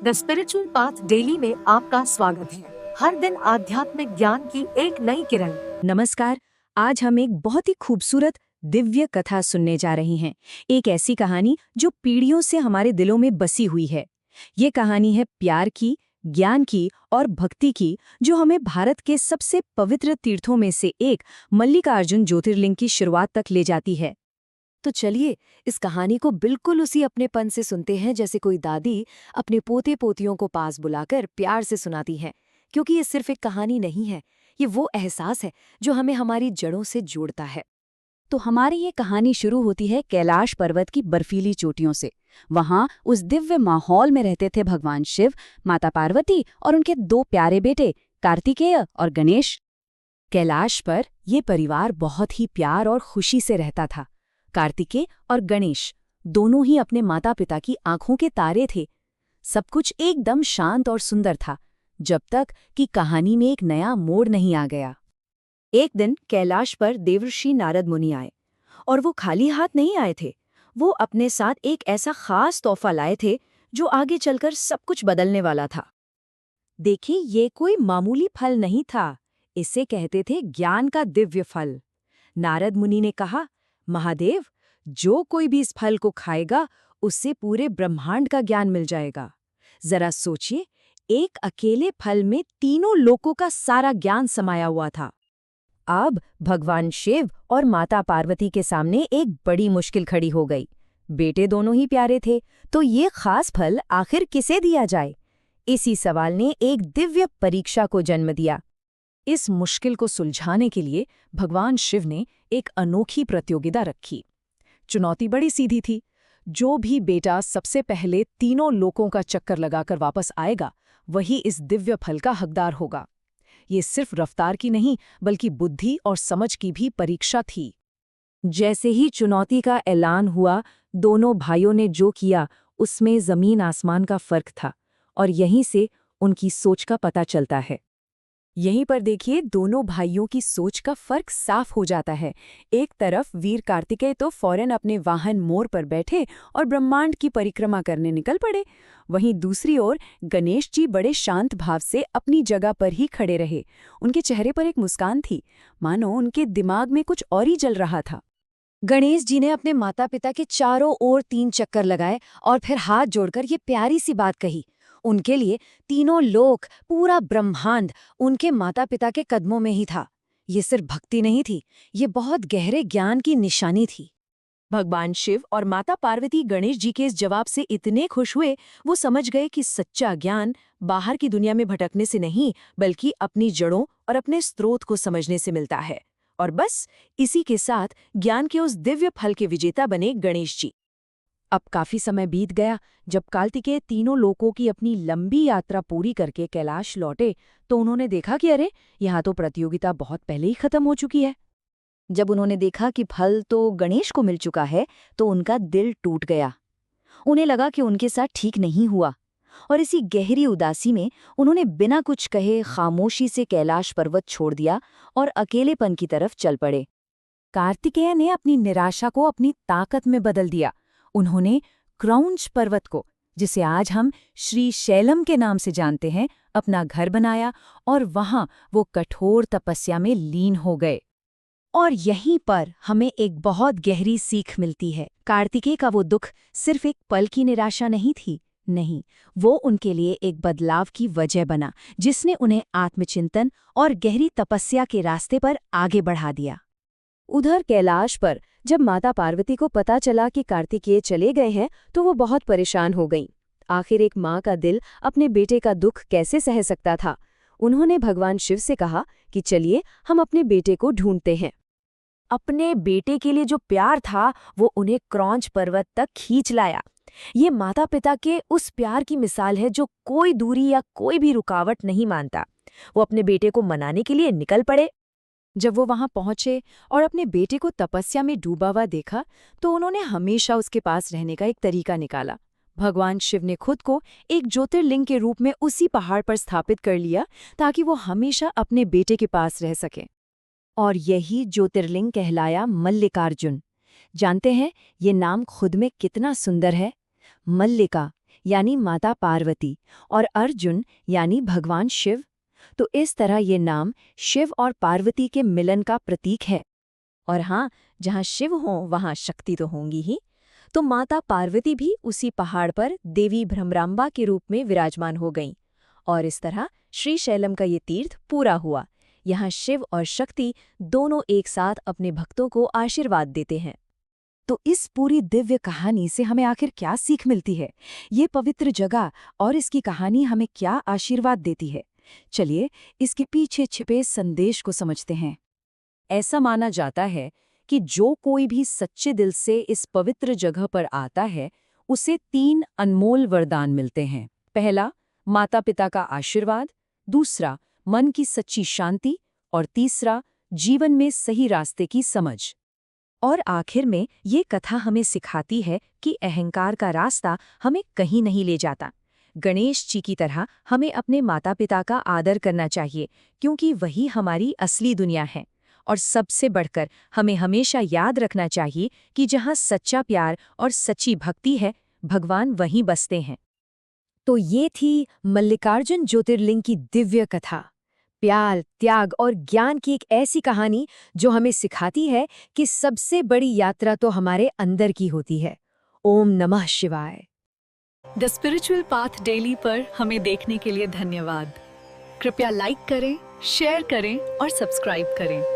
The spiritual path daily में आपका स्वागत है। हर दिन आध्यात्मिक ज्ञान की एक नई किरण। नमस्कार। आज हम एक बहुत ही खूबसूरत दिव्य कथा सुनने जा रही हैं। एक ऐसी कहानी जो पीढ़ियों से हमारे दिलों में बसी हुई है। ये कहानी है प्यार की, ज्ञान की और भक्ति की, जो हमें भारत के सबसे पवित्र तीर्थों में से एक मल्लिकार्जुन ज्योतिर्लिंग की शुरुआत तक ले जाती है। तो चलिए इस कहानी को बिल्कुल उसी अपनेपन से सुनते हैं जैसे कोई दादी अपने पोते पोतियों को पास बुलाकर प्यार से सुनाती है, क्योंकि ये सिर्फ एक कहानी नहीं है, ये वो एहसास है जो हमें हमारी जड़ों से जोड़ता है। तो हमारी ये कहानी शुरू होती है कैलाश पर्वत की बर्फीली चोटियों से। वहां उस दिव्य माहौल में रहते थे भगवान शिव, माता पार्वती और उनके दो प्यारे बेटे कार्तिकेय और गणेश। कैलाश पर ये परिवार बहुत ही प्यार और खुशी से रहता था। कार्तिकेय और गणेश दोनों ही अपने माता पिता की आंखों के तारे थे। सब कुछ एकदम शांत और सुंदर था, जब तक कि कहानी में एक नया मोड़ नहीं आ गया। एक दिन कैलाश पर देवर्षि नारद मुनि आए, और वो खाली हाथ नहीं आए थे। वो अपने साथ एक ऐसा खास तोहफा लाए थे जो आगे चलकर सब कुछ बदलने वाला था। देखिए, ये कोई मामूली फल नहीं था, इसे कहते थे ज्ञान का दिव्य फल। नारद मुनि ने कहा, महादेव, जो कोई भी इस फल को खाएगा उससे पूरे ब्रह्मांड का ज्ञान मिल जाएगा। जरा सोचिए, एक अकेले फल में तीनों लोकों का सारा ज्ञान समाया हुआ था। अब भगवान शिव और माता पार्वती के सामने एक बड़ी मुश्किल खड़ी हो गई। बेटे दोनों ही प्यारे थे, तो ये खास फल आखिर किसे दिया जाए? इसी सवाल ने एक दिव्य परीक्षा को जन्म दिया। इस मुश्किल को सुलझाने के लिए भगवान शिव ने एक अनोखी प्रतियोगिता रखी। चुनौती बड़ी सीधी थी। जो भी बेटा सबसे पहले तीनों लोकों का चक्कर लगाकर वापस आएगा, वही इस दिव्य फल का हकदार होगा। ये सिर्फ रफ्तार की नहीं, बल्कि बुद्धि और समझ की भी परीक्षा थी। जैसे ही चुनौती का ऐलान हुआ, दोनों भाइयों ने जो किया उसमें जमीन आसमान का फर्क था, और यहीं से उनकी सोच का पता चलता है। यहीं पर देखिए, दोनों भाइयों की सोच का फर्क साफ हो जाता है। एक तरफ वीर कार्तिकेय तो फौरन अपने वाहन मोर पर बैठे और ब्रह्मांड की परिक्रमा करने निकल पड़े। वहीं दूसरी ओर गणेश जी बड़े शांत भाव से अपनी जगह पर ही खड़े रहे। उनके चेहरे पर एक मुस्कान थी, मानो उनके दिमाग में कुछ और ही चल रहा था। गणेश जी ने अपने माता पिता के चारों ओर 3 चक्कर लगाए और फिर हाथ जोड़कर ये प्यारी सी बात कही। उनके लिए तीनों लोक, पूरा ब्रह्मांड उनके माता पिता के कदमों में ही था। ये सिर्फ भक्ति नहीं थी, ये बहुत गहरे ज्ञान की निशानी थी। भगवान शिव और माता पार्वती गणेश जी के इस जवाब से इतने खुश हुए, वो समझ गए कि सच्चा ज्ञान बाहर की दुनिया में भटकने से नहीं, बल्कि अपनी जड़ों और अपने स्रोत को समझने से मिलता है। और बस इसी के साथ ज्ञान के उस दिव्य फल के विजेता बने गणेश जी। अब काफी समय बीत गया। जब कार्तिकेय तीनों लोकों की अपनी लंबी यात्रा पूरी करके कैलाश लौटे, तो उन्होंने देखा कि अरे, यहाँ तो प्रतियोगिता बहुत पहले ही खत्म हो चुकी है। जब उन्होंने देखा कि फल तो गणेश को मिल चुका है, तो उनका दिल टूट गया। उन्हें लगा कि उनके साथ ठीक नहीं हुआ, और इसी गहरी उदासी में उन्होंने बिना कुछ कहे खामोशी से कैलाश पर्वत छोड़ दिया और अकेलेपन की तरफ चल पड़े। कार्तिकेय ने अपनी निराशा को अपनी ताकत में बदल दिया। उन्होंने क्रौंच पर्वत को, जिसे आज हम श्री शैलम के नाम से जानते हैं, अपना घर बनाया, और वहां वो कठोर तपस्या में लीन हो गए। और यहीं पर हमें एक बहुत गहरी सीख मिलती है। कार्तिकेय का वो दुख सिर्फ एक पल की निराशा नहीं थी, नहीं, वो उनके लिए एक बदलाव की वजह बना, जिसने उन्हें आत्मचिंतन और गहरी तपस्या के रास्ते पर आगे बढ़ा दिया। उधर कैलाश पर जब माता पार्वती को पता चला कि कार्तिकेय चले गए हैं, तो वो बहुत परेशान हो गईं। आखिर एक माँ का दिल अपने बेटे का दुख कैसे सह सकता था? उन्होंने भगवान शिव से कहा कि चलिए हम अपने बेटे को ढूंढते हैं। अपने बेटे के लिए जो प्यार था, वो उन्हें क्रौंच पर्वत तक खींच लाया। ये माता पिता के उस प्यार की मिसाल है जो कोई दूरी या कोई भी रुकावट नहीं मानता। वो अपने बेटे को मनाने के लिए निकल पड़े। जब वो वहां पहुंचे और अपने बेटे को तपस्या में डूबा हुआ देखा, तो उन्होंने हमेशा उसके पास रहने का एक तरीका निकाला। भगवान शिव ने खुद को एक ज्योतिर्लिंग के रूप में उसी पहाड़ पर स्थापित कर लिया, ताकि वो हमेशा अपने बेटे के पास रह सके। और यही ज्योतिर्लिंग कहलाया मल्लिकार्जुन। जानते हैं ये नाम खुद में कितना सुंदर है? मल्लिका यानी माता पार्वती और अर्जुन यानी भगवान शिव। तो इस तरह ये नाम शिव और पार्वती के मिलन का प्रतीक है। और हाँ, जहाँ शिव हों वहाँ शक्ति तो होंगी ही। तो माता पार्वती भी उसी पहाड़ पर देवी भ्रमरांबा के रूप में विराजमान हो गईं। और इस तरह श्रीशैलम का ये तीर्थ पूरा हुआ। यहाँ शिव और शक्ति दोनों एक साथ अपने भक्तों को आशीर्वाद देते हैं। तो इस पूरी दिव्य कहानी से हमें आखिर क्या सीख मिलती है? ये पवित्र जगह और इसकी कहानी हमें क्या आशीर्वाद देती है? चलिए इसके पीछे छिपे संदेश को समझते हैं। ऐसा माना जाता है कि जो कोई भी सच्चे दिल से इस पवित्र जगह पर आता है, उसे 3 अनमोल वरदान मिलते हैं। पहला, माता पिता का आशीर्वाद। दूसरा, मन की सच्ची शांति। और तीसरा, जीवन में सही रास्ते की समझ। और आखिर में ये कथा हमें सिखाती है कि अहंकार का रास्ता हमें कहीं नहीं ले जाता। गणेश जी की तरह हमें अपने माता पिता का आदर करना चाहिए, क्योंकि वही हमारी असली दुनिया है। और सबसे बढ़कर हमें हमेशा याद रखना चाहिए कि जहाँ सच्चा प्यार और सच्ची भक्ति है, भगवान वहीं बसते हैं। तो ये थी मल्लिकार्जुन ज्योतिर्लिंग की दिव्य कथा। प्यार, त्याग और ज्ञान की एक ऐसी कहानी जो हमें सिखाती है कि सबसे बड़ी यात्रा तो हमारे अंदर की होती है। ओम नमः शिवाय। द स्पिरिचुअल पाथ डेली पर हमें देखने के लिए धन्यवाद। कृपया लाइक करें, शेयर करें और सब्सक्राइब करें।